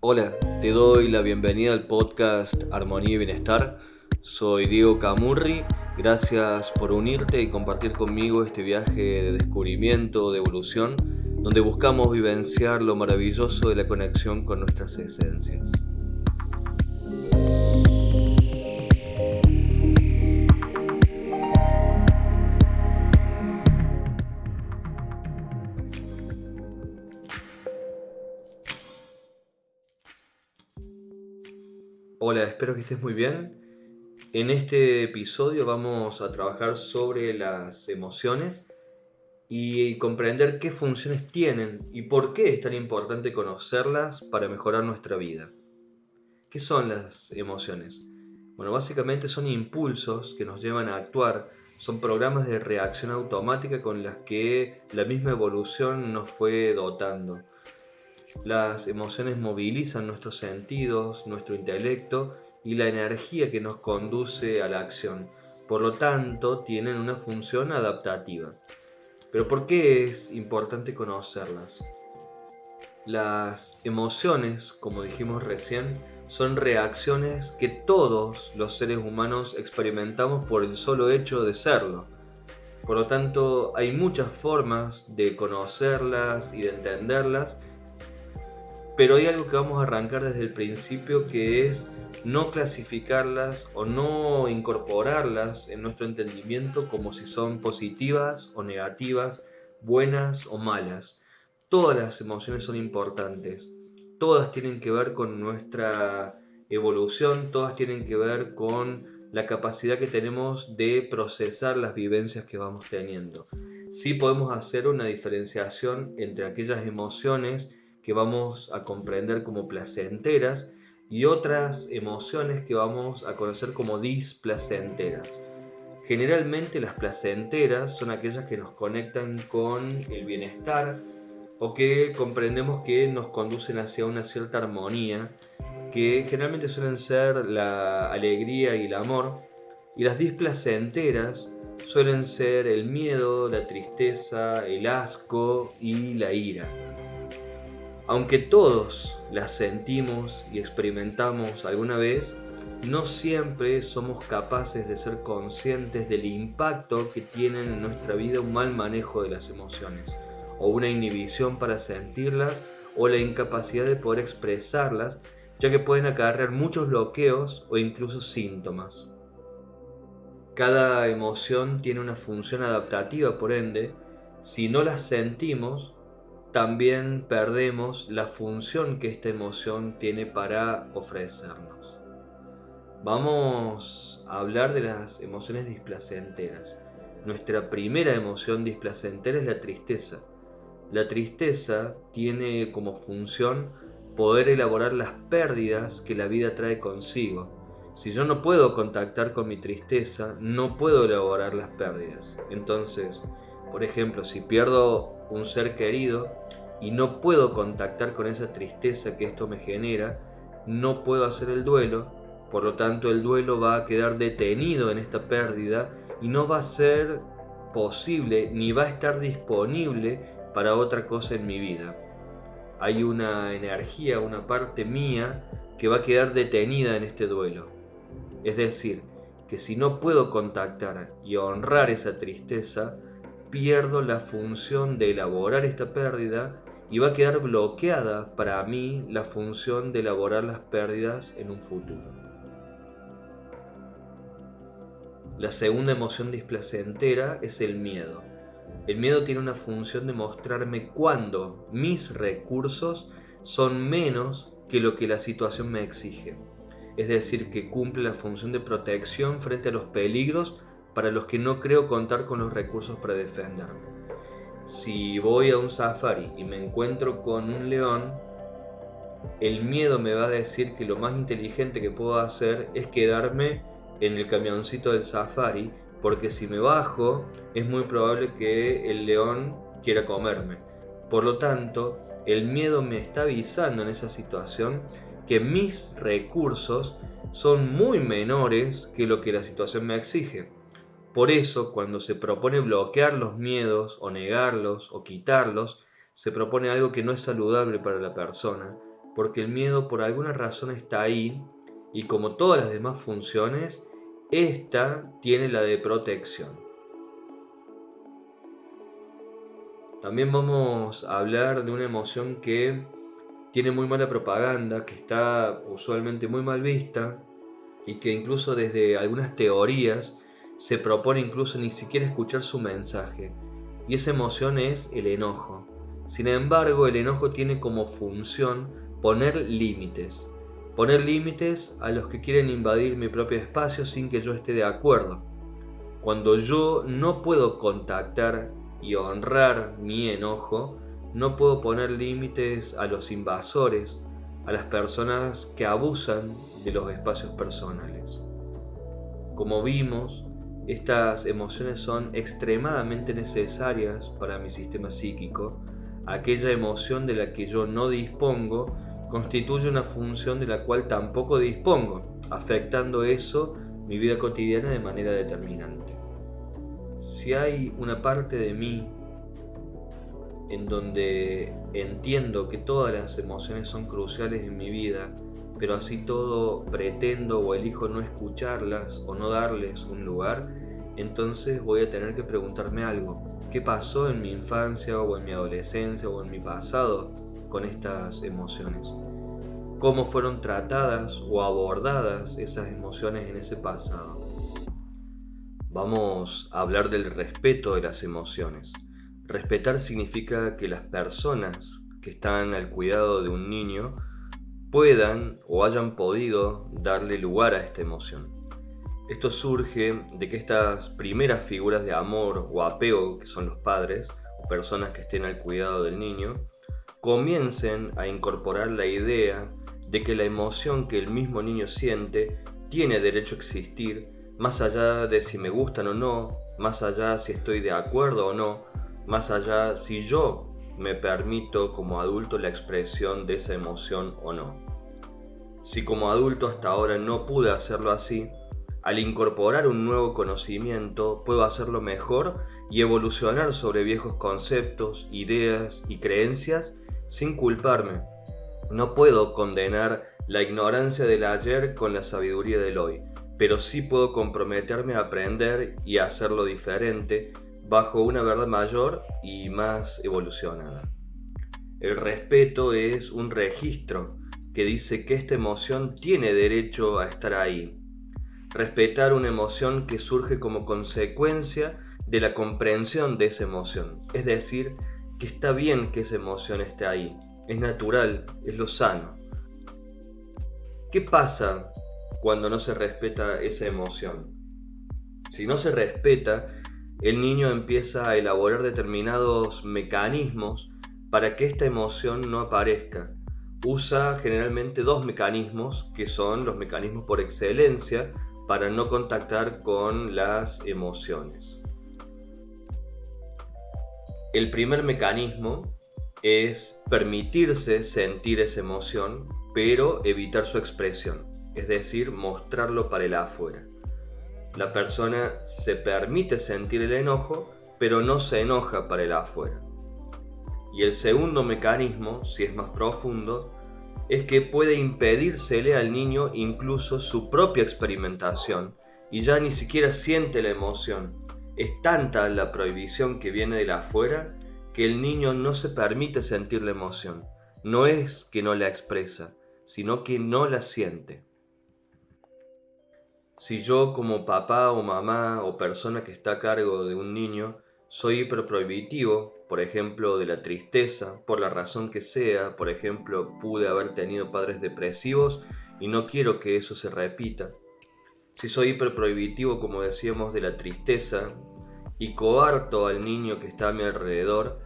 Hola, te doy la bienvenida al podcast Armonía y Bienestar. Soy Diego Camurri. Gracias por unirte y compartir conmigo este viaje de descubrimiento, de evolución, donde buscamos vivenciar lo maravilloso de la conexión con nuestras esencias. Hola, espero que estés muy bien. En este episodio vamos a trabajar sobre las emociones y comprender qué funciones tienen y por qué es tan importante conocerlas para mejorar nuestra vida. ¿Qué son las emociones? Bueno, básicamente son impulsos que nos llevan a actuar, son programas de reacción automática con las que la misma evolución nos fue dotando. Las emociones movilizan nuestros sentidos, nuestro intelecto y la energía que nos conduce a la acción. Por lo tanto, tienen una función adaptativa. Pero ¿por qué es importante conocerlas? Las emociones, como dijimos recién, son reacciones que todos los seres humanos experimentamos por el solo hecho de serlo. Por lo tanto, hay muchas formas de conocerlas y de entenderlas, pero hay algo que vamos a arrancar desde el principio, que es no clasificarlas o no incorporarlas en nuestro entendimiento como si son positivas o negativas, buenas o malas. Todas las emociones son importantes, todas tienen que ver con nuestra evolución, todas tienen que ver con la capacidad que tenemos de procesar las vivencias que vamos teniendo. Sí podemos hacer una diferenciación entre aquellas emociones que vamos a comprender como placenteras y otras emociones que vamos a conocer como displacenteras. Generalmente las placenteras son aquellas que nos conectan con el bienestar o que comprendemos que nos conducen hacia una cierta armonía, que generalmente suelen ser la alegría y el amor, y las displacenteras suelen ser el miedo, la tristeza, el asco y la ira. Aunque todos las sentimos y experimentamos alguna vez, no siempre somos capaces de ser conscientes del impacto que tienen en nuestra vida un mal manejo de las emociones, o una inhibición para sentirlas, o la incapacidad de poder expresarlas, ya que pueden acarrear muchos bloqueos o incluso síntomas. Cada emoción tiene una función adaptativa, por ende, si no las sentimos, también perdemos la función que esta emoción tiene para ofrecernos. Vamos a hablar de las emociones displacenteras. Nuestra primera emoción displacentera es la tristeza. La tristeza tiene como función poder elaborar las pérdidas que la vida trae consigo. Si yo no puedo contactar con mi tristeza, no puedo elaborar las pérdidas. Entonces, por ejemplo, si pierdo un ser querido y no puedo contactar con esa tristeza que esto me genera, no puedo hacer el duelo, por lo tanto el duelo va a quedar detenido en esta pérdida y no va a ser posible ni va a estar disponible para otra cosa en mi vida. Hay una energía, una parte mía que va a quedar detenida en este duelo. Es decir, que si no puedo contactar y honrar esa tristeza, pierdo la función de elaborar esta pérdida y va a quedar bloqueada para mí la función de elaborar las pérdidas en un futuro. La segunda emoción displacentera es el miedo. El miedo tiene una función de mostrarme cuándo mis recursos son menos que lo que la situación me exige. Es decir, que cumple la función de protección frente a los peligros para los que no creo contar con los recursos para defenderme. Si voy a un safari y me encuentro con un león, el miedo me va a decir que lo más inteligente que puedo hacer es quedarme en el camioncito del safari, porque si me bajo es muy probable que el león quiera comerme. Por lo tanto, el miedo me está avisando en esa situación que mis recursos son muy menores que lo que la situación me exige. Por eso, cuando se propone bloquear los miedos o negarlos o quitarlos, se propone algo que no es saludable para la persona, porque el miedo por alguna razón está ahí y como todas las demás funciones, esta tiene la de protección. También vamos a hablar de una emoción que tiene muy mala propaganda, que está usualmente muy mal vista y que incluso desde algunas teorías se propone incluso ni siquiera escuchar su mensaje. Y esa emoción es el enojo. Sin embargo, el enojo tiene como función poner límites. Poner límites a los que quieren invadir mi propio espacio sin que yo esté de acuerdo. Cuando yo no puedo contactar y honrar mi enojo, no puedo poner límites a los invasores, a las personas que abusan de los espacios personales. Como vimos, estas emociones son extremadamente necesarias para mi sistema psíquico. Aquella emoción de la que yo no dispongo constituye una función de la cual tampoco dispongo, afectando eso mi vida cotidiana de manera determinante. Si hay una parte de mí en donde entiendo que todas las emociones son cruciales en mi vida, pero así todo pretendo o elijo no escucharlas o no darles un lugar, entonces voy a tener que preguntarme algo. ¿Qué pasó en mi infancia o en mi adolescencia o en mi pasado con estas emociones? ¿Cómo fueron tratadas o abordadas esas emociones en ese pasado? Vamos a hablar del respeto de las emociones. Respetar significa que las personas que están al cuidado de un niño puedan o hayan podido darle lugar a esta emoción. Esto surge de que estas primeras figuras de amor o apego, que son los padres o personas que estén al cuidado del niño, comiencen a incorporar la idea de que la emoción que el mismo niño siente tiene derecho a existir, más allá de si me gustan o no, más allá si estoy de acuerdo o no, más allá si yo me permito como adulto la expresión de esa emoción o no. Si como adulto hasta ahora no pude hacerlo así, al incorporar un nuevo conocimiento puedo hacerlo mejor y evolucionar sobre viejos conceptos, ideas y creencias sin culparme. No puedo condenar la ignorancia del ayer con la sabiduría del hoy, pero sí puedo comprometerme a aprender y a hacerlo diferente bajo una verdad mayor y más evolucionada. El respeto es un registro que dice que esta emoción tiene derecho a estar ahí. Respetar una emoción que surge como consecuencia de la comprensión de esa emoción, es decir, que está bien que esa emoción esté ahí, es natural, es lo sano. ¿Qué pasa cuando no se respeta esa emoción? Si no se respeta, el niño empieza a elaborar determinados mecanismos para que esta emoción no aparezca. Usa generalmente dos mecanismos que son los mecanismos por excelencia para no contactar con las emociones. El primer mecanismo es permitirse sentir esa emoción, pero evitar su expresión, es decir, mostrarlo para el afuera. La persona se permite sentir el enojo, pero no se enoja para el afuera. Y el segundo mecanismo, si es más profundo, es que puede impedírsele al niño incluso su propia experimentación y ya ni siquiera siente la emoción. Es tanta la prohibición que viene de afuera que el niño no se permite sentir la emoción. No es que no la expresa, sino que no la siente. Si yo como papá o mamá o persona que está a cargo de un niño soy hiperprohibitivo, por ejemplo de la tristeza, por la razón que sea, por ejemplo pude haber tenido padres depresivos y no quiero que eso se repita. Si soy hiperprohibitivo, como decíamos, de la tristeza y coarto al niño que está a mi alrededor,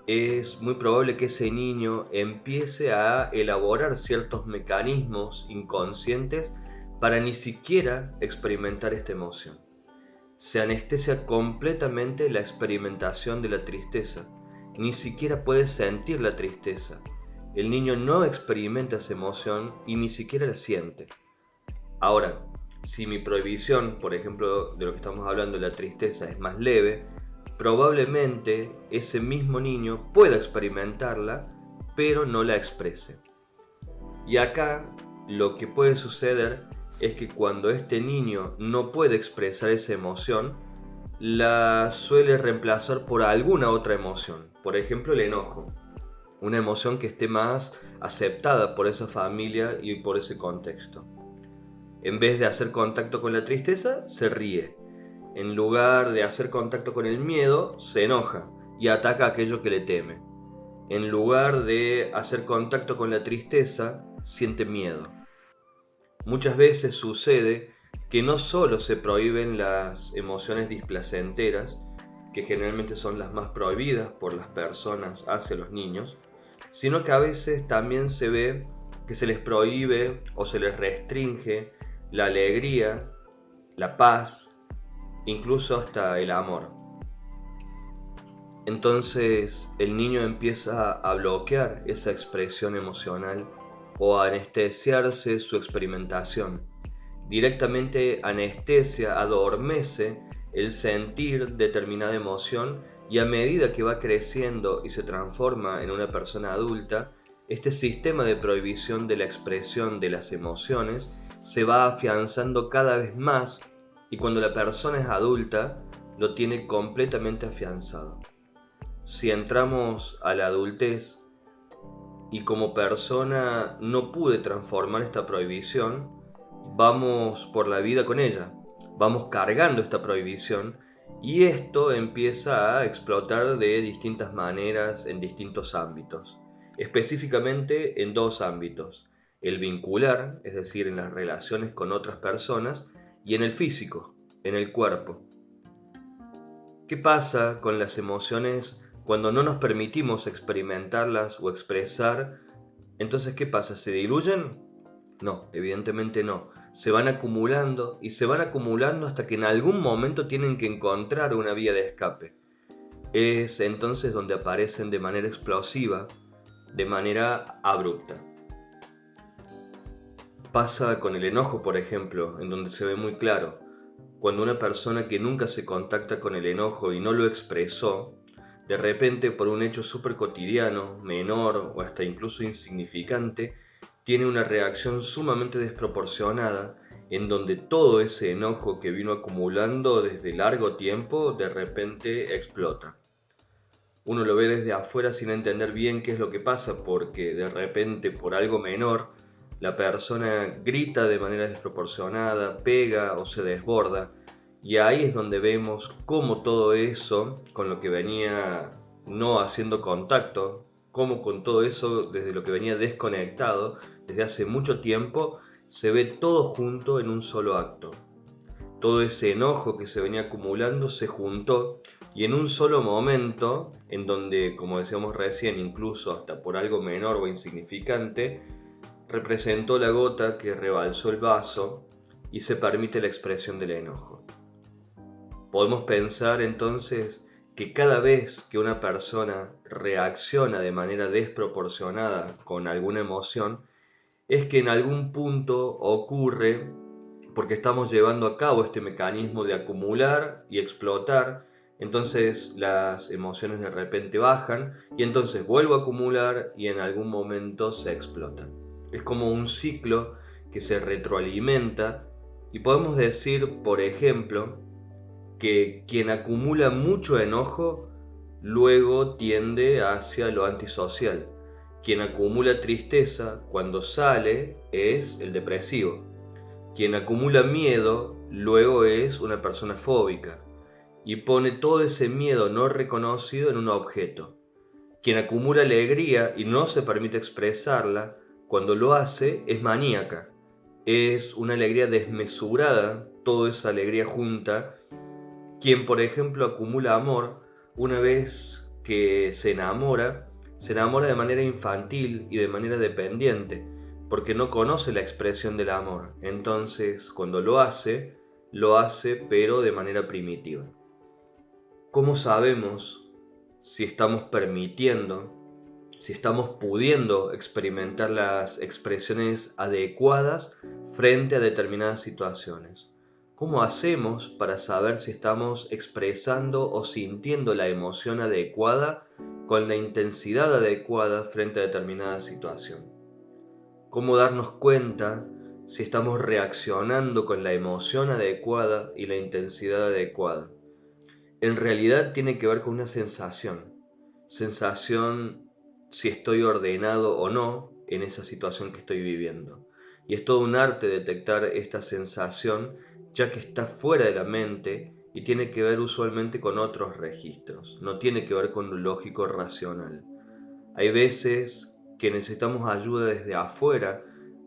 es muy probable que ese niño empiece a elaborar ciertos mecanismos inconscientes para ni siquiera experimentar esta emoción. Se anestesia completamente la experimentación de la tristeza. Ni siquiera puede sentir la tristeza. El niño no experimenta esa emoción y ni siquiera la siente. Ahora, si mi prohibición, por ejemplo, de lo que estamos hablando de la tristeza, es más leve, probablemente ese mismo niño pueda experimentarla, pero no la exprese. Y acá lo que puede suceder es que cuando este niño no puede expresar esa emoción, la suele reemplazar por alguna otra emoción. Por ejemplo, el enojo. Una emoción que esté más aceptada por esa familia y por ese contexto. En vez de hacer contacto con la tristeza, se ríe. En lugar de hacer contacto con el miedo, se enoja y ataca aquello que le teme. En lugar de hacer contacto con la tristeza, siente miedo. Muchas veces sucede que no solo se prohíben las emociones displacenteras, que generalmente son las más prohibidas por las personas hacia los niños, sino que a veces también se ve que se les prohíbe o se les restringe la alegría, la paz, incluso hasta el amor. Entonces el niño empieza a bloquear esa expresión emocional o a anestesiarse su experimentación. Directamente anestesia, adormece el sentir determinada emoción y a medida que va creciendo y se transforma en una persona adulta, este sistema de prohibición de la expresión de las emociones se va afianzando cada vez más y cuando la persona es adulta lo tiene completamente afianzado. Si entramos a la adultez y como persona no pude transformar esta prohibición, vamos por la vida con ella, vamos cargando esta prohibición y esto empieza a explotar de distintas maneras en distintos ámbitos, específicamente en dos ámbitos, el vincular, es decir, en las relaciones con otras personas, y en el físico, en el cuerpo. ¿Qué pasa con las emociones cuando no nos permitimos experimentarlas o expresar? Entonces, ¿qué pasa? ¿Se diluyen? No, evidentemente no. Se van acumulando y se van acumulando hasta que en algún momento tienen que encontrar una vía de escape. Es entonces donde aparecen de manera explosiva, de manera abrupta. Pasa con el enojo, por ejemplo, en donde se ve muy claro. Cuando una persona que nunca se contacta con el enojo y no lo expresó, de repente por un hecho súper cotidiano, menor o hasta incluso insignificante, tiene una reacción sumamente desproporcionada en donde todo ese enojo que vino acumulando desde largo tiempo de repente explota. Uno lo ve desde afuera sin entender bien qué es lo que pasa porque de repente por algo menor la persona grita de manera desproporcionada, pega o se desborda y ahí es donde vemos cómo todo eso con lo que venía no haciendo contacto, cómo con todo eso desde lo que venía desconectado desde hace mucho tiempo se ve todo junto en un solo acto. Todo ese enojo que se venía acumulando se juntó y en un solo momento, en donde, como decíamos recién, incluso hasta por algo menor o insignificante, representó la gota que rebalsó el vaso y se permite la expresión del enojo. Podemos pensar entonces que cada vez que una persona reacciona de manera desproporcionada con alguna emoción, es que en algún punto ocurre porque estamos llevando a cabo este mecanismo de acumular y explotar, entonces las emociones de repente bajan y entonces vuelvo a acumular y en algún momento se explotan. Es como un ciclo que se retroalimenta y podemos decir, por ejemplo, que quien acumula mucho enojo luego tiende hacia lo antisocial. Quien acumula tristeza cuando sale es el depresivo. Quien acumula miedo luego es una persona fóbica y pone todo ese miedo no reconocido en un objeto. Quien acumula alegría y no se permite expresarla, cuando lo hace es maníaca. Es una alegría desmesurada, toda esa alegría junta. Quien, por ejemplo, acumula amor, una vez que se enamora de manera infantil y de manera dependiente, porque no conoce la expresión del amor. Entonces, cuando lo hace pero de manera primitiva. ¿Cómo sabemos si estamos permitiendo, si estamos pudiendo experimentar las expresiones adecuadas frente a determinadas situaciones? ¿Cómo hacemos para saber si estamos expresando o sintiendo la emoción adecuada con la intensidad adecuada frente a determinada situación? cómo darnos cuenta si estamos reaccionando con la emoción adecuada y la intensidad adecuada. En realidad tiene que ver con una sensación si estoy ordenado o no en esa situación que estoy viviendo. Y es todo un arte detectar esta sensación, ya que está fuera de la mente y tiene que ver usualmente con otros registros, no tiene que ver con lo lógico racional. Hay veces que necesitamos ayuda desde afuera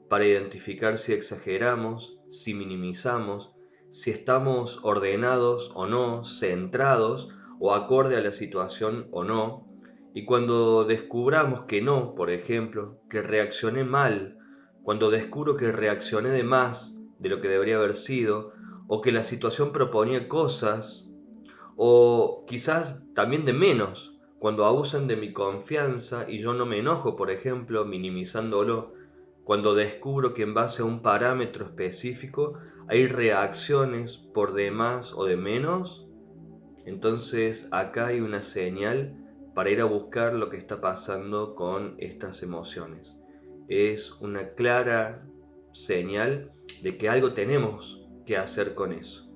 para identificar si exageramos, si minimizamos, si estamos ordenados o no, centrados o acorde a la situación o no. Y cuando descubramos que no, por ejemplo, que reaccioné mal, cuando descubro que reaccioné de más de lo que debería haber sido, o que la situación proponía cosas o quizás también de menos, cuando abusan de mi confianza y yo no me enojo, por ejemplo, minimizándolo, cuando descubro que en base a un parámetro específico hay reacciones por de más o de menos, entonces acá hay una señal para ir a buscar lo que está pasando con estas emociones. Es una clara señal de que algo tenemos que hacer con eso.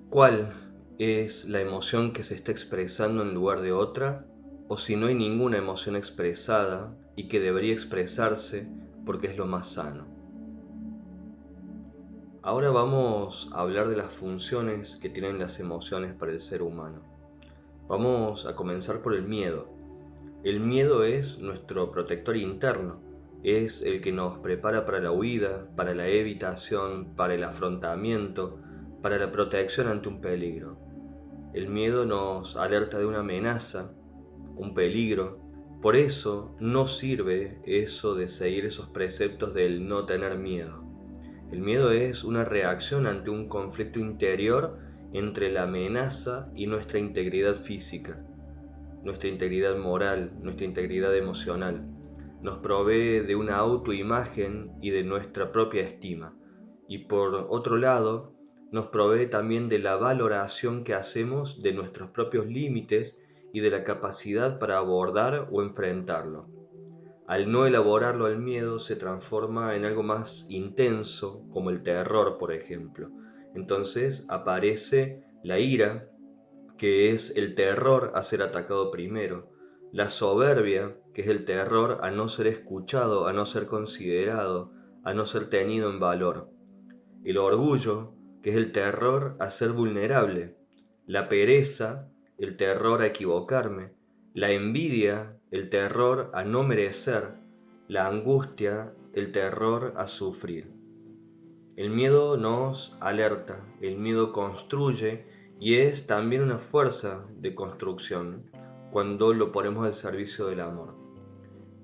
¿Cuál es la emoción que se está expresando en lugar de otra? O si no hay ninguna emoción expresada y que debería expresarse porque es lo más sano. Ahora vamos a hablar de las funciones que tienen las emociones para el ser humano. Vamos a comenzar por el miedo. El miedo es nuestro protector interno, es el que nos prepara para la huida, para la evitación, para el afrontamiento, para la protección ante un peligro. El miedo nos alerta de una amenaza, un peligro. Por eso no sirve eso de seguir esos preceptos del no tener miedo. El miedo es una reacción ante un conflicto interior entre la amenaza y nuestra integridad física, nuestra integridad moral, nuestra integridad emocional. Nos provee de una autoimagen y de nuestra propia estima. Y por otro lado, nos provee también de la valoración que hacemos de nuestros propios límites y de la capacidad para abordar o enfrentarlo. Al no elaborarlo, el miedo se transforma en algo más intenso, como el terror, por ejemplo. Entonces aparece la ira, que es el terror a ser atacado primero, la soberbia, que es el terror a no ser escuchado, a no ser considerado, a no ser tenido en valor, el orgullo, que es el terror a ser vulnerable, la pereza, el terror a equivocarme, la envidia, el terror a no merecer, la angustia, el terror a sufrir. El miedo nos alerta, el miedo construye y es también una fuerza de construcción cuando lo ponemos al servicio del amor.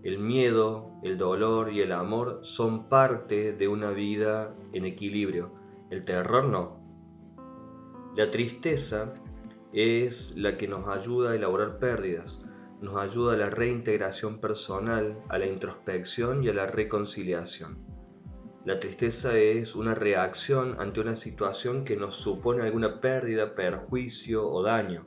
El miedo, el dolor y el amor son parte de una vida en equilibrio, el terror no. La tristeza es la que nos ayuda a elaborar pérdidas, nos ayuda a la reintegración personal, a la introspección y a la reconciliación. La tristeza es una reacción ante una situación que nos supone alguna pérdida, perjuicio o daño.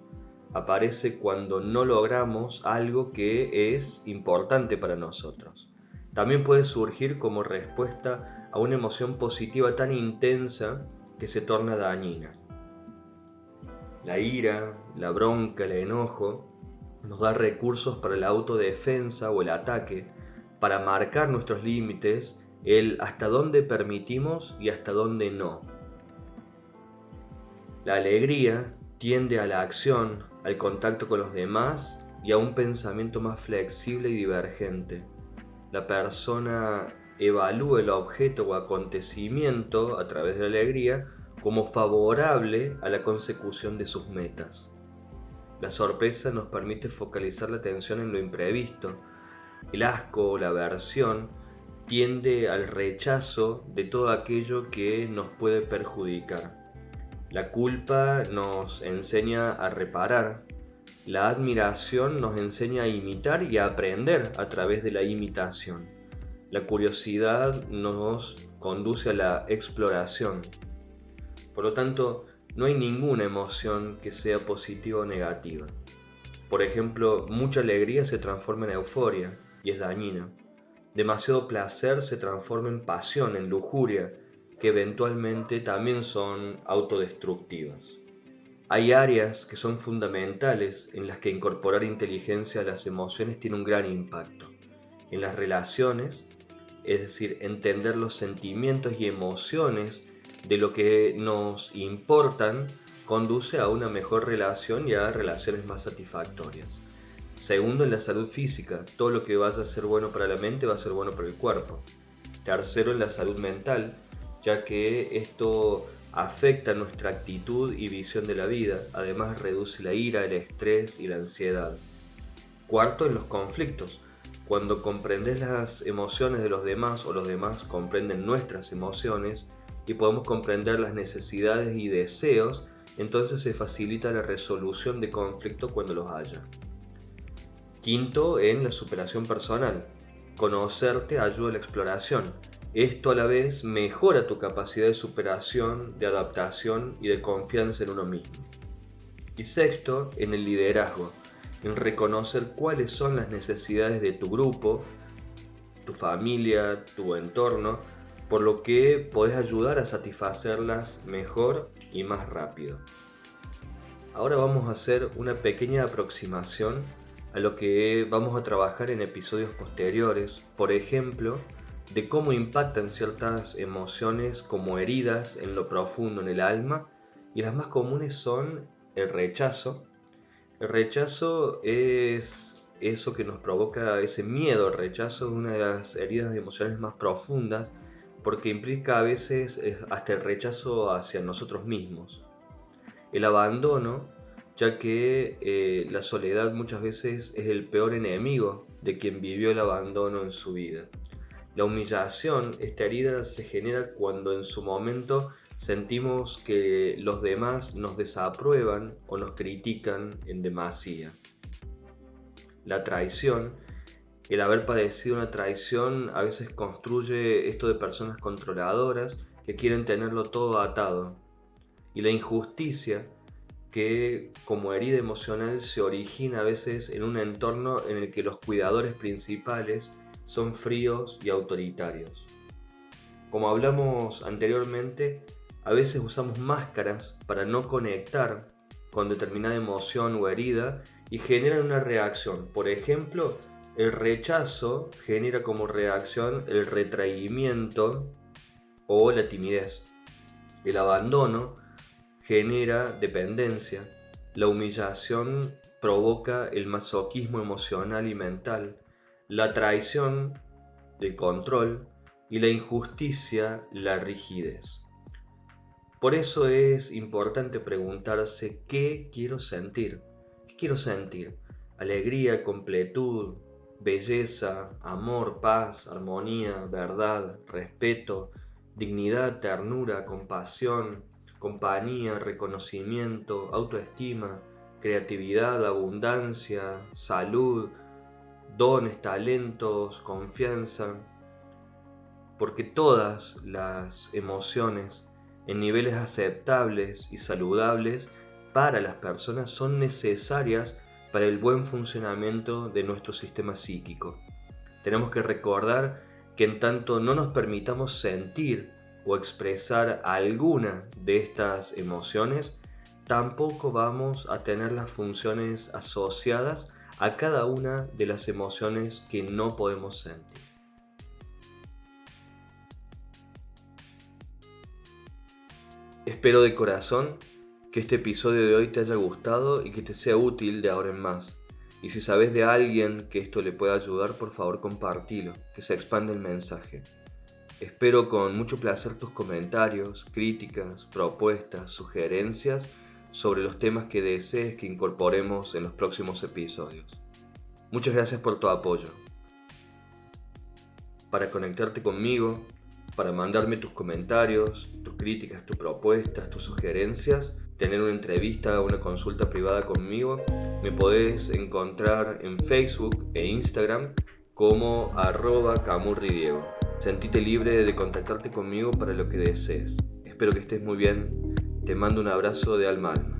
Aparece cuando no logramos algo que es importante para nosotros. También puede surgir como respuesta a una emoción positiva tan intensa que se torna dañina. La ira, la bronca, el enojo nos da recursos para la autodefensa o el ataque, para marcar nuestros límites, el hasta dónde permitimos y hasta dónde no. La alegría tiende a la acción, al contacto con los demás y a un pensamiento más flexible y divergente. La persona evalúa el objeto o acontecimiento a través de la alegría como favorable a la consecución de sus metas. La sorpresa nos permite focalizar la atención en lo imprevisto. El asco o la aversión tiende al rechazo de todo aquello que nos puede perjudicar. La culpa nos enseña a reparar. La admiración nos enseña a imitar y a aprender a través de la imitación. La curiosidad nos conduce a la exploración. Por lo tanto, no hay ninguna emoción que sea positiva o negativa. Por ejemplo, mucha alegría se transforma en euforia y es dañina. Demasiado placer se transforma en pasión, en lujuria, que eventualmente también son autodestructivas. Hay áreas que son fundamentales en las que incorporar inteligencia a las emociones tiene un gran impacto. En las relaciones, es decir, entender los sentimientos y emociones de lo que nos importan conduce a una mejor relación y a relaciones más satisfactorias. Segundo, en la salud física, todo lo que vaya a ser bueno para la mente va a ser bueno para el cuerpo. Tercero, en la salud mental, ya que esto afecta nuestra actitud y visión de la vida, además reduce la ira, el estrés y la ansiedad. Cuarto, en los conflictos. Cuando comprendes las emociones de los demás o los demás comprenden nuestras emociones y podemos comprender las necesidades y deseos, entonces se facilita la resolución de conflictos cuando los haya. Quinto, en la superación personal. Conocerte ayuda a la exploración. Esto a la vez mejora tu capacidad de superación, de adaptación y de confianza en uno mismo. Y sexto, en el liderazgo. En reconocer cuáles son las necesidades de tu grupo, tu familia, tu entorno, por lo que podés ayudar a satisfacerlas mejor y más rápido. Ahora vamos a hacer una pequeña aproximación a lo que vamos a trabajar en episodios posteriores, por ejemplo, de cómo impactan ciertas emociones como heridas en lo profundo en el alma, y las más comunes son el rechazo. El rechazo es eso que nos provoca ese miedo. El rechazo es una de las heridas emocionales más profundas porque implica a veces hasta el rechazo hacia nosotros mismos. El abandono, ya que la soledad muchas veces es el peor enemigo de quien vivió el abandono en su vida. La humillación, esta herida se genera cuando en su momento sentimos que los demás nos desaprueban o nos critican en demasía. La traición, el haber padecido una traición a veces construye esto de personas controladoras que quieren tenerlo todo atado. Y la injusticia, que como herida emocional se origina a veces en un entorno en el que los cuidadores principales son fríos y autoritarios. Como hablamos anteriormente, a veces usamos máscaras para no conectar con determinada emoción o herida y generan una reacción. Por ejemplo, el rechazo genera como reacción el retraimiento o la timidez. El abandono genera dependencia. La humillación provoca el masoquismo emocional y mental. La traición, el control, y la injusticia, la rigidez. Por eso es importante preguntarse ¿qué quiero sentir? ¿Qué quiero sentir? Alegría, completud, belleza, amor, paz, armonía, verdad, respeto, dignidad, ternura, compasión, compañía, reconocimiento, autoestima, creatividad, abundancia, salud, dones, talentos, confianza. Porque todas las emociones en niveles aceptables y saludables para las personas son necesarias para el buen funcionamiento de nuestro sistema psíquico. Tenemos que recordar que en tanto no nos permitamos sentir o expresar alguna de estas emociones, tampoco vamos a tener las funciones asociadas a cada una de las emociones que no podemos sentir. Espero de corazón que este episodio de hoy te haya gustado y que te sea útil de ahora en más. Y si sabes de alguien que esto le pueda ayudar, por favor compartilo, que se expanda el mensaje. Espero con mucho placer tus comentarios, críticas, propuestas, sugerencias sobre los temas que desees que incorporemos en los próximos episodios. Muchas gracias por tu apoyo. Para conectarte conmigo, para mandarme tus comentarios, tus críticas, tus propuestas, tus sugerencias, tener una entrevista o una consulta privada conmigo, me podés encontrar en Facebook e Instagram como @camurridiego. Sentite libre de contactarte conmigo para lo que desees. Espero que estés muy bien. Te mando un abrazo de alma a alma.